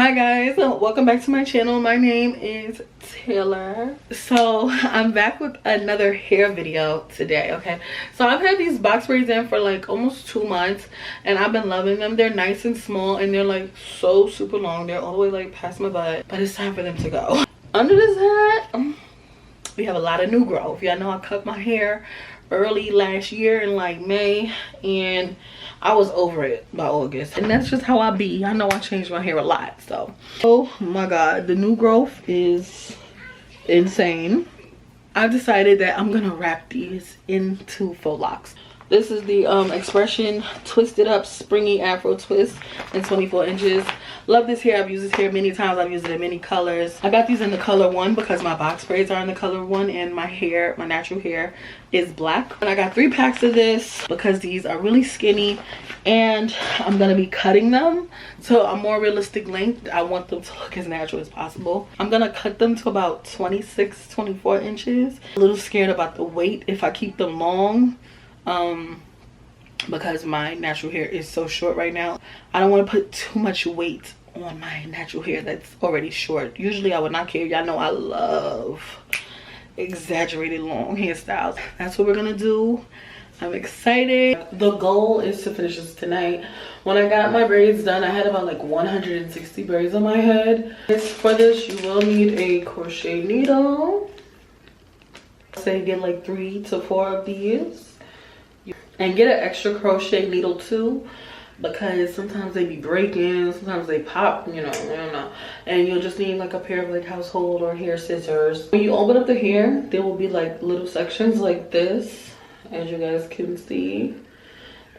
Hi guys, welcome back to my channel. My name is Taylor. So I'm back with another hair video today. Okay, so I've had these box braids in for like almost 2 months and I've been loving them. They're nice and small and they're like so super long. They're all the way like past my butt, but it's time for them to go. Under this hat we have a lot of new growth. Y'all know I cut my hair early last year in like May and I was over it by August, and that's just how I be. I know I changed my hair a lot, so oh my god, the new growth is insane. I've decided that I'm gonna wrap these into faux locks. This is the X-Pression twisted up springy afro twist in 24 inches. Love this hair. I've used this hair many times. I've used it in many colors. I got these in the color 1 because my box braids are in the color 1 and my hair, my natural hair, is black. And I got 3 packs of this because these are really skinny and I'm gonna be cutting them to a more realistic length. I want them to look as natural as possible. I'm gonna cut them to about 26-24 inches. A little scared about the weight if I keep them long. Because my natural hair is so short right now. I don't want to put too much weight on my natural hair that's already short. Usually I would not care. Y'all know I love exaggerated long hairstyles. That's what we're gonna do. I'm excited. The goal is to finish this tonight. When I got my braids done, I had about like 160 braids on my head. For this, you will need a crochet needle. Say get like 3 to 4 of these. And get an extra crochet needle too, because sometimes they be breaking, sometimes they pop, you know, I don't know. And you'll just need like a pair of like household or hair scissors. When you open up the hair, there will be like little sections like this, as you guys can see.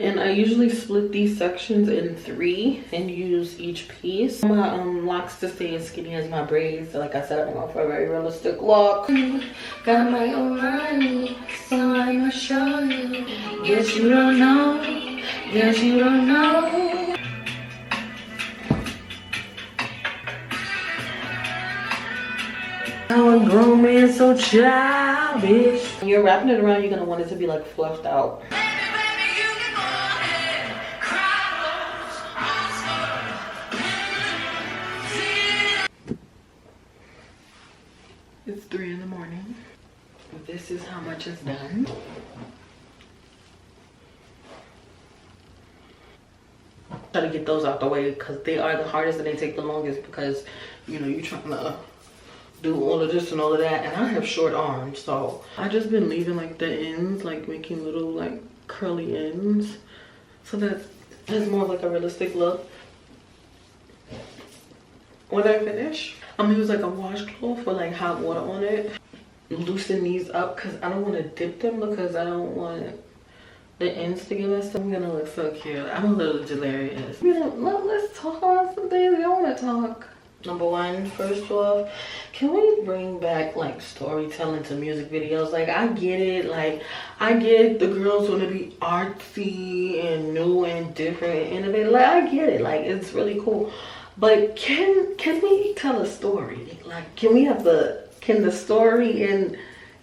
And I usually split these sections in 3 and use each piece. My locks to stay as skinny as my braids. So like I said, I'm going for a very realistic look. Got my own money, so I'ma show you. Guess you don't know, guess you don't know. Now a grown man so childish. When you're wrapping it around, you're gonna want it to be like fluffed out. It's 3 in the morning. This is how much is done. Try to get those out the way because they are the hardest and they take the longest because, you know, you're trying to do all of this and all of that. And I have short arms, so I just been leaving like the ends, like making little like curly ends so that it's more like a realistic look. When I finish, I'm gonna use like a washcloth with like hot water on it. Loosen these up because I don't want to dip them because I don't want the ends to get messed up. I'm gonna look so cute. I'm a little delirious. You know, let's talk about some things I want to talk. Number 1, first off, can we bring back like storytelling to music videos? Like I get it, like I get the girls want to be artsy and new and different and innovative. Like I get it, like it's really cool. But can we tell a story? Like can the story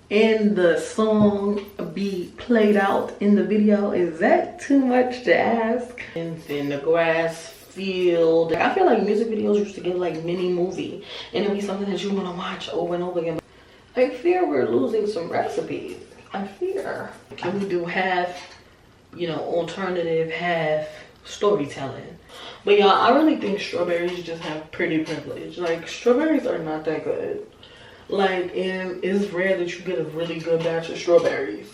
in the song be played out in the video? Is that too much to ask? In the grass field. I feel like music videos used to get like mini movie and it'd be something that you want to watch over and over again. I fear we're losing some recipes. I fear. Can we do half, you know, alternative, half storytelling? But y'all, I really think strawberries just have pretty privilege. Like strawberries are not that good. Like, and it's rare that you get a really good batch of strawberries.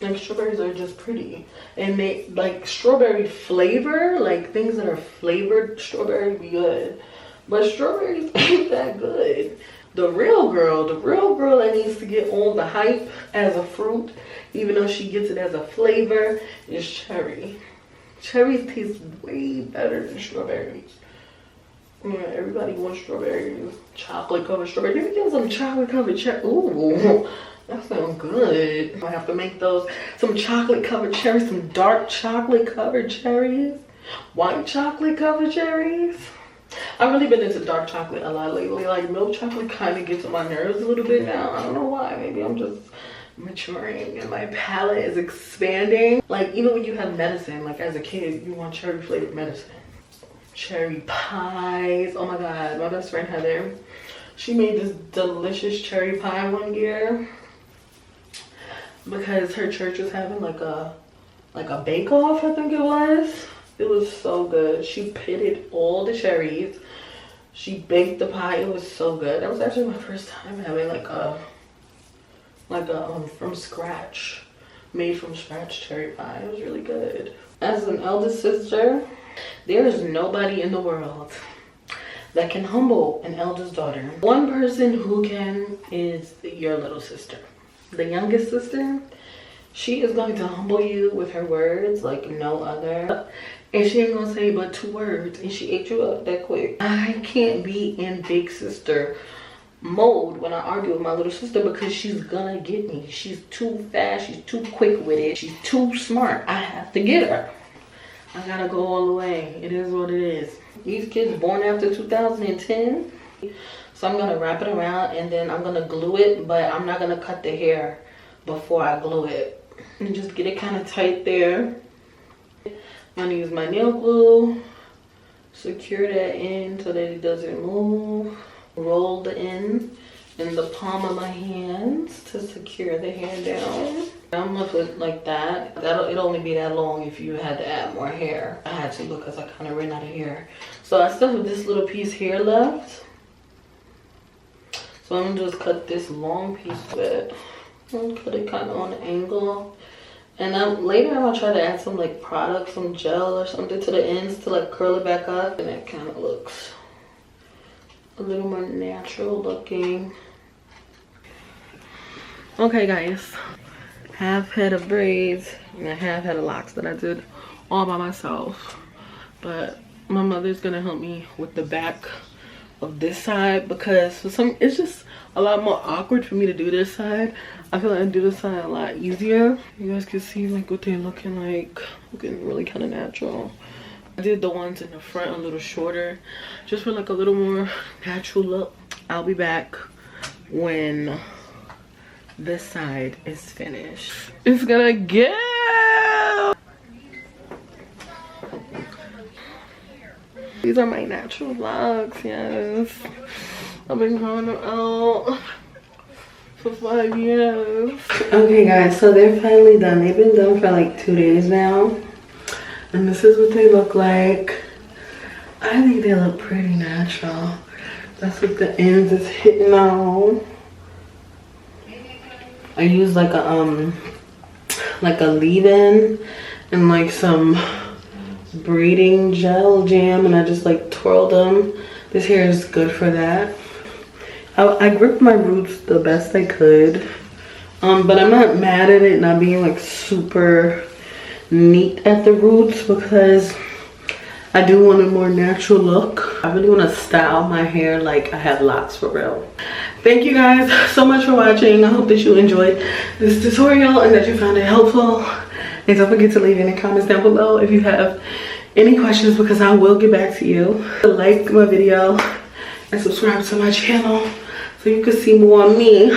Like strawberries are just pretty, and they like strawberry flavor, like things that are flavored strawberry be good, but strawberries ain't that good. The real girl that needs to get all the hype as a fruit, even though she gets it as a flavor, is cherry. Cherries taste way better than strawberries. Yeah, everybody wants strawberries. Chocolate covered strawberries. Let me get some chocolate covered cherry. Ooh, that sounds good. I have to make those. Some chocolate covered cherries, some dark chocolate covered cherries, white chocolate covered cherries. I've really been into dark chocolate a lot lately. Like milk chocolate kind of gets on my nerves a little bit now. I don't know why. Maybe I'm just maturing and my palate is expanding. Like even when you have medicine, like as a kid, you want cherry flavored medicine. cherry pies. Oh my god, my best friend Heather, she made this delicious cherry pie one year because her church was having like a bake off, I think it was. It was so good. She pitted all the cherries, she baked the pie. It was so good. That was actually my first time having like a from scratch, made from scratch cherry pie. It was really good. As an eldest sister, there is nobody in the world that can humble an eldest daughter. One person who can is your little sister. The youngest sister, she is going to humble you with her words like no other. And she ain't gonna say but 2 words and she ate you up that quick. I can't be in big sister mode when I argue with my little sister because she's gonna get me. She's too fast, she's too quick with it, she's too smart. I have to get her. I gotta go all the way. It is what it is. These kids born after 2010. So I'm gonna wrap it around and then I'm gonna glue it, but I'm not gonna cut the hair before I glue it. And just get it kind of tight there. I'm gonna use my nail glue, secure that in so that it doesn't move. Roll the end in the palm of my hands to secure the hair down. I'm gonna put like that. It'll only be that long if you had to add more hair. I had to because I kind of ran out of hair. So I still have this little piece here left. So I'm gonna just cut this long piece of it and cut it kind of on an angle. And later I'm gonna try to add some like product, some gel or something to the ends to like curl it back up, and it kind of looks a little more natural looking. Okay guys, half head of braids and a half head of locks that I did all by myself, but my mother's gonna help me with the back of this side because for some it's just a lot more awkward for me to do this side. I feel like I do this side a lot easier. You guys can see like what they're looking like, looking really kind of natural. I did the ones in the front a little shorter just for like a little more natural look. I'll be back when this side is finished. It's gonna get. These are my natural vlogs, yes. I've been growing them out for 5 years. Okay guys, so they're finally done. They've been done for like 2 days now. And this is what they look like. I think they look pretty natural. That's what the ends is hitting on. I use like a leave-in and like some braiding gel jam, and I just like twirled them. This hair is good for that. I gripped my roots the best I could, but I'm not mad at it not being like super neat at the roots because I do want a more natural look. I really want to style my hair like I have locks for real. Thank you guys so much for watching. I hope that you enjoyed this tutorial and that you found it helpful. And don't forget to leave any comments down below if you have any questions because I will get back to you. Like my video and subscribe to my channel so you can see more of me.